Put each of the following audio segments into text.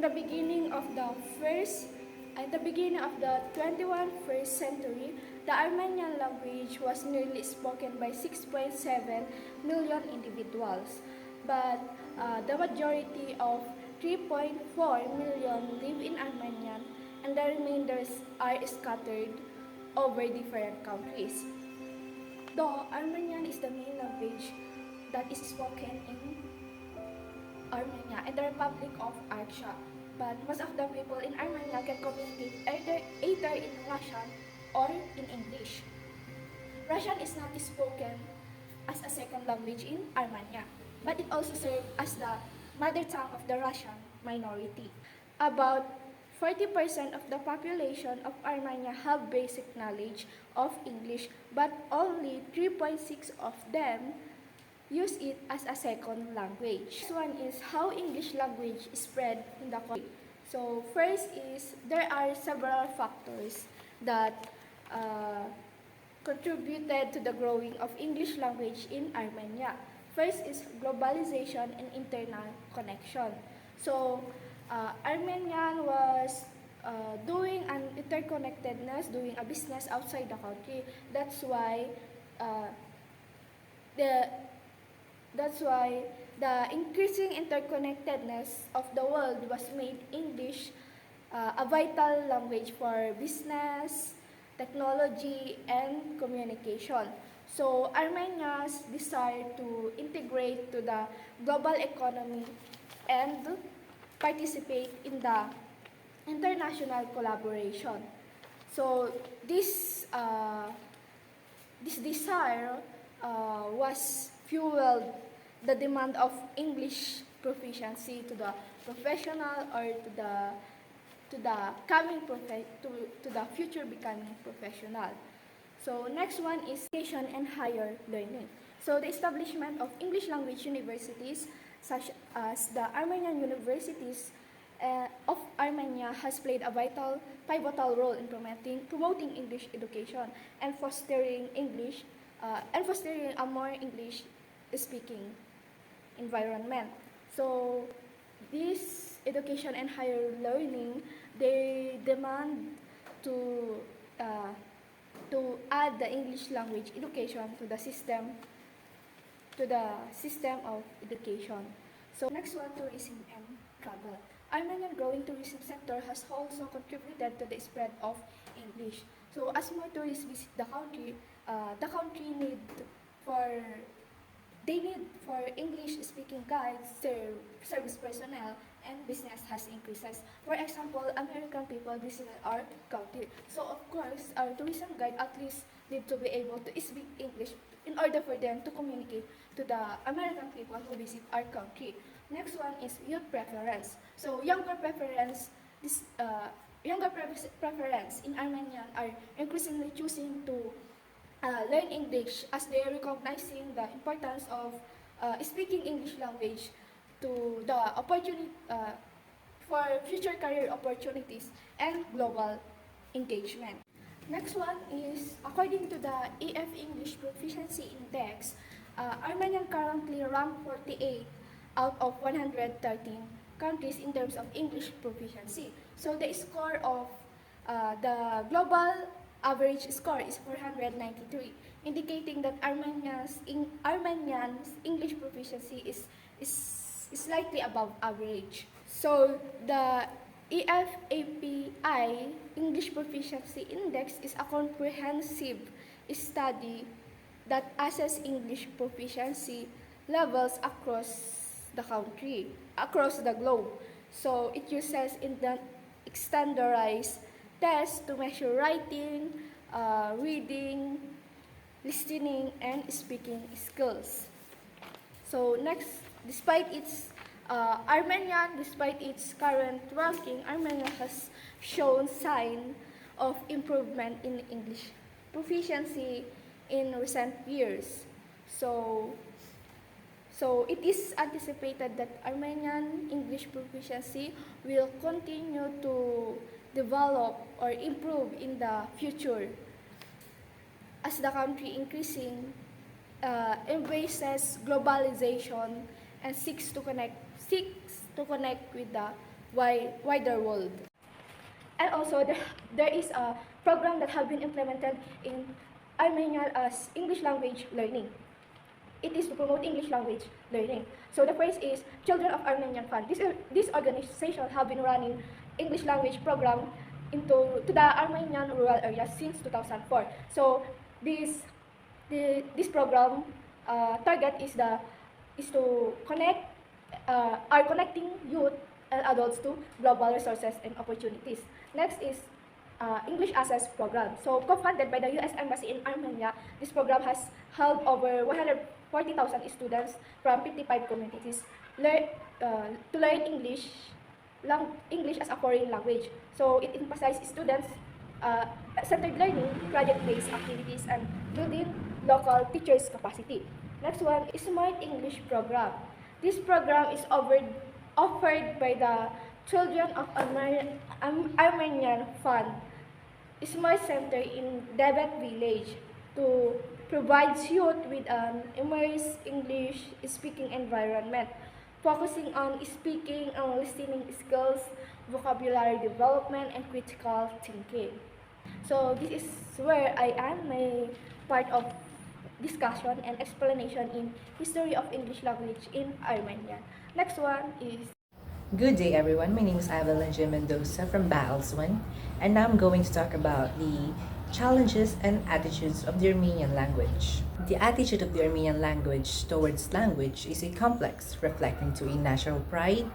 In the beginning of the first, at the beginning of the 21st century, the Armenian language was nearly spoken by 6.7 million individuals, but the majority of 3.4 million live in Armenian, and the remainders are scattered over different countries. Though Armenian is the main language that is spoken in Armenia and the Republic of Artsakh, but most of the people in Armenia can communicate either in Russian or in English. Russian is not spoken as a second language in Armenia, but it also serves as the mother tongue of the Russian minority. About 40% of the population of Armenia have basic knowledge of English, but only 3.6 of them use it as a second language. This one is how English language is spread in the country. So first is there are several factors that contributed to the growing of English language in Armenia. First is globalization and internal connection. So Armenian was doing an interconnectedness, doing a business outside the country. That's why the increasing interconnectedness of the world was made English a vital language for business, technology, and communication. So Armenia's desire to integrate to the global economy and participate in the international collaboration. So this desire was fueled the demand of English proficiency to the professional or to the future becoming professional. So next one is education and higher learning. So the establishment of English language universities such as the Armenian universities of Armenia has played a pivotal role in promoting English education and fostering a more English speaking environment. So this education and higher learning, they demand to add the English language education to the system of education. So next one, tourism and travel. Armenian growing tourism sector has also contributed to the spread of English. So as more tourists visit the country need for English-speaking guides, service personnel, and business has increases. For example, American people visit our country. So of course, our tourism guide at least need to be able to speak English in order for them to communicate to the American people who visit our country. Next one is youth preference. So younger preference in Armenian are increasingly choosing to learn English as they are recognizing the importance of speaking English language to the opportunity for future career opportunities and global engagement. Next one is according to the EF English Proficiency Index, Armenian currently ranked 48 out of 113 countries in terms of English proficiency. So the score of the global average score is 493, indicating that Armenian's English proficiency is slightly above average. So the EFAPI English Proficiency Index is a comprehensive study that assesses English proficiency levels across the globe. So it uses standardized tests to measure writing, reading, listening, and speaking skills. So next, despite its current ranking, Armenia has shown signs of improvement in English proficiency in recent years. So it is anticipated that Armenian English proficiency will continue to develop or improve in the future as the country embraces globalization and seeks to connect with the wider world. And also, there is a program that have been implemented in Armenia as English language learning. It is to promote English language learning. So the phrase is Children of Armenian Fund. This organization have been running English language program to the Armenian rural areas since 2004. So this program target is to connect are connecting youth and adults to global resources and opportunities. Next is English Access Program. So co-funded by the U.S. Embassy in Armenia, this program has helped over 140,000 students from 55 communities to learn English as a foreign language. So it emphasizes students centered learning, project-based activities, and building local teachers' capacity. Next one is Smart English Program. This program is offered by the Children of Armenian Fund Smart Center in Devet Village to provide youth with an immersive English speaking environment, focusing on speaking and listening skills, vocabulary development, and critical thinking. So this is where I am, my part of discussion and explanation in history of English language in Armenian. Next one is Good day, everyone. My name is Evelyn J. Mendoza from Baalswan, and now I'm going to talk about the challenges and attitudes of the Armenian language. The attitude of the Armenian language towards language is a complex, reflecting to a national pride,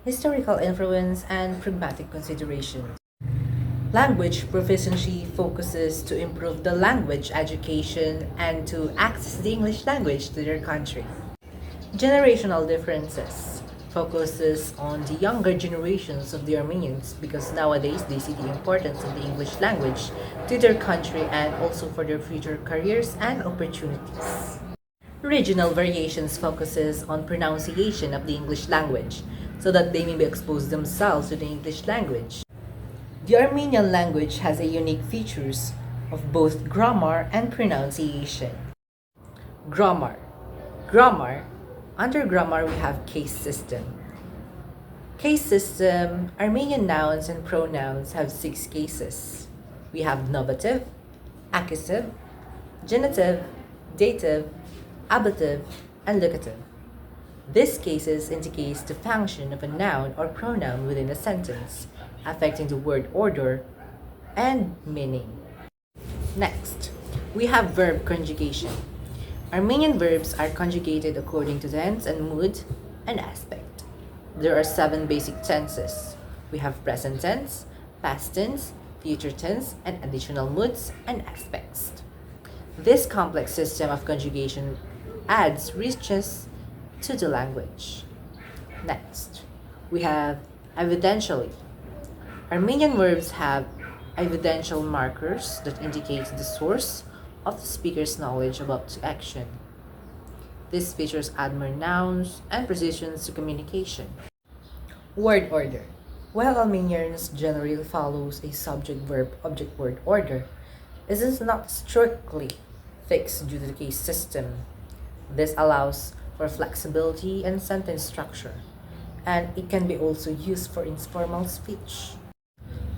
historical influence, and pragmatic considerations. Language proficiency focuses to improve the language education and to access the English language to their country. Generational differences focuses on the younger generations of the Armenians because nowadays they see the importance of the English language to their country and also for their future careers and opportunities. Regional variations focuses on pronunciation of the English language so that they may be exposed themselves to the English language. The Armenian language has a unique features of both grammar and pronunciation. Grammar. Grammar. Under grammar, we have case system. Case system, Armenian nouns and pronouns have 6 cases. We have nominative, accusative, genitive, dative, ablative, and locative. These cases indicate the function of a noun or pronoun within a sentence, affecting the word order and meaning. Next, we have verb conjugation. Armenian verbs are conjugated according to tense and mood and aspect. There are 7 basic tenses. We have present tense, past tense, future tense, and additional moods and aspects. This complex system of conjugation adds richness to the language. Next, we have evidentially. Armenian verbs have evidential markers that indicate the source of the speaker's knowledge about the action. These features add more nouns and precisions to communication. Word order. While Armenians generally follows a subject-verb-object-word order, it is not strictly fixed due to the case system. This allows for flexibility and sentence structure, and it can be also used for informal speech.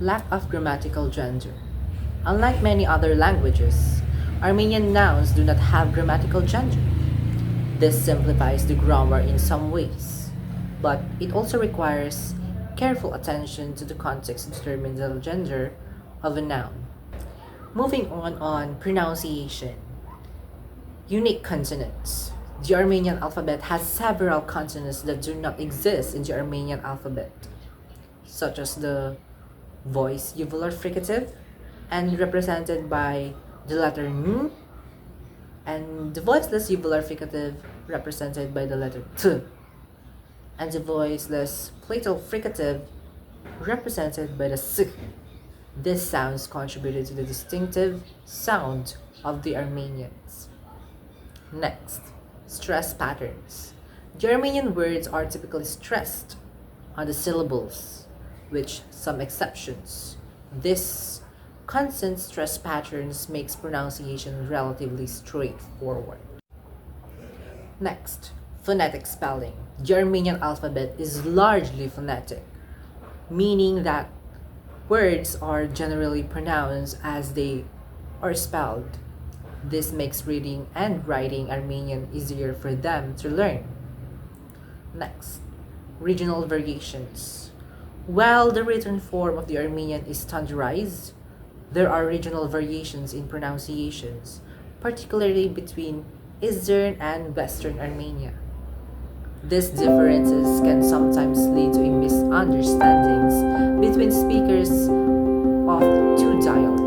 Lack of grammatical gender. Unlike many other languages, Armenian nouns do not have grammatical gender. This simplifies the grammar in some ways, but it also requires careful attention to the context to determine the gender of a noun. Moving on pronunciation. Unique consonants. The Armenian alphabet has several consonants that do not exist in the Armenian alphabet, such as the voice uvular fricative, and represented by the letter N, and the voiceless uvular fricative represented by the letter T, and the voiceless platal fricative represented by the S. These sounds contributed to the distinctive sound of the Armenians. Next, stress patterns. The Armenian words are typically stressed on the syllables, with some exceptions. This constant stress patterns makes pronunciation relatively straightforward. Next, phonetic spelling. The Armenian alphabet is largely phonetic. meaning that words are generally pronounced as they are spelled. This makes reading and writing Armenian easier for them to learn. Next, regional variations. While the written form of the Armenian is standardized, there are regional variations in pronunciations, particularly between Eastern and Western Armenia. These differences can sometimes lead to misunderstandings between speakers of two dialects.